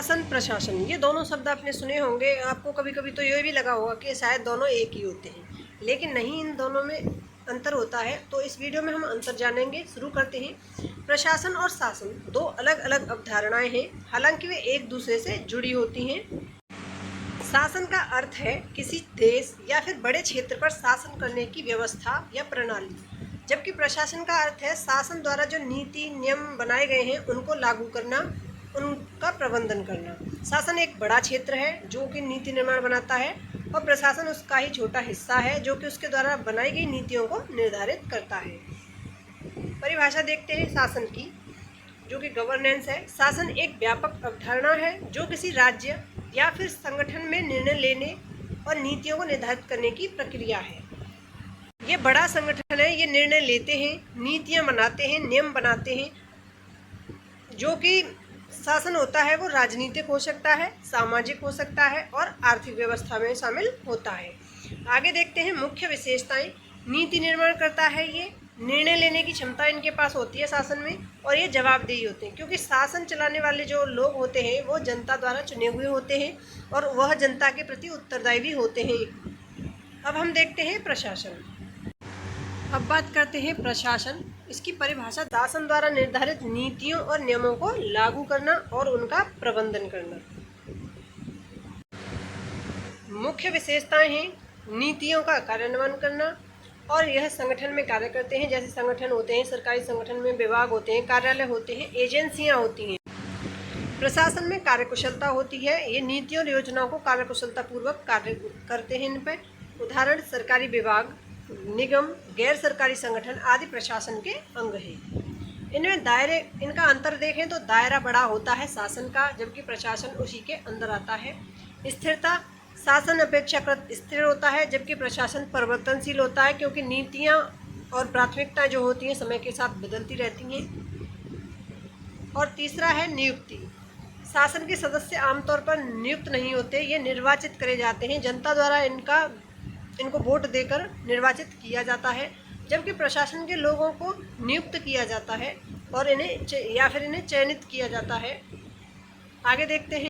शासन प्रशासन, ये दोनों शब्द आपने सुने होंगे। आपको कभी कभी तो ये भी लगा होगा कि शायद दोनों एक ही होते हैं, लेकिन नहीं, इन दोनों में अंतर होता है। तो इस वीडियो में हम अंतर जानेंगे। शुरू करते हैं। प्रशासन और शासन दो अलग अलग अवधारणाएं हैं, हालांकि वे एक दूसरे से जुड़ी होती हैं। शासन का अर्थ है किसी देश या फिर बड़े क्षेत्र पर शासन करने की व्यवस्था या प्रणाली, जबकि प्रशासन का अर्थ है शासन द्वारा जो नीति नियम बनाए गए हैं उनको लागू करना, उनका प्रबंधन करना। शासन एक बड़ा क्षेत्र है जो कि नीति निर्माण बनाता है, और प्रशासन उसका ही छोटा हिस्सा है जो कि उसके द्वारा बनाई गई नीतियों को निर्धारित करता है। परिभाषा देखते हैं शासन की, जो कि गवर्नेंस है। शासन एक व्यापक अवधारणा है जो किसी राज्य या फिर संगठन में निर्णय लेने और नीतियों को निर्धारित करने की प्रक्रिया है। ये बड़ा संगठन है, ये निर्णय लेते हैं, नीतियाँ बनाते हैं, नियम बनाते हैं। जो कि शासन होता है वो राजनीतिक हो सकता है, सामाजिक हो सकता है और आर्थिक व्यवस्था में शामिल होता है। आगे देखते हैं मुख्य विशेषताएं। नीति निर्माण करता है, ये निर्णय लेने की क्षमता इनके पास होती है शासन में, और ये जवाबदेही होते हैं, क्योंकि शासन चलाने वाले जो लोग होते हैं वो जनता द्वारा चुने हुए होते हैं और वह जनता के प्रति उत्तरदायी भी होते हैं। अब हम देखते हैं प्रशासन। अब बात करते हैं प्रशासन। इसकी परिभाषा शासन द्वारा निर्धारित नीतियों और नियमों को लागू करना और उनका प्रबंधन करना। मुख्य विशेषताएं हैं नीतियों का कार्यान्वयन करना, और यह संगठन में कार्य करते हैं। जैसे संगठन होते हैं, सरकारी संगठन में विभाग होते हैं, कार्यालय होते हैं, एजेंसियां होती हैं। प्रशासन में कार्यकुशलता होती है, ये नीतियों और योजनाओं को कार्यकुशलता पूर्वक कार्य करते हैं। इन पर उदाहरण सरकारी विभाग, निगम, गैर सरकारी संगठन आदि प्रशासन के अंग हैं। इनमें दायरे, इनका अंतर देखें तो दायरा बड़ा होता है शासन का, जबकि प्रशासन उसी के अंदर आता है। स्थिरता, शासन अपेक्षाकृत स्थिर होता है, जबकि प्रशासन परिवर्तनशील होता है, क्योंकि नीतियां और प्राथमिकताएं जो होती हैं समय के साथ बदलती रहती हैं। और तीसरा है नियुक्ति। शासन के सदस्य आमतौर पर नियुक्त नहीं होते, ये निर्वाचित करे जाते हैं। जनता द्वारा इनको वोट देकर निर्वाचित किया जाता है, जबकि प्रशासन के लोगों को नियुक्त किया जाता है और इन्हें चयनित किया जाता है। आगे देखते हैं।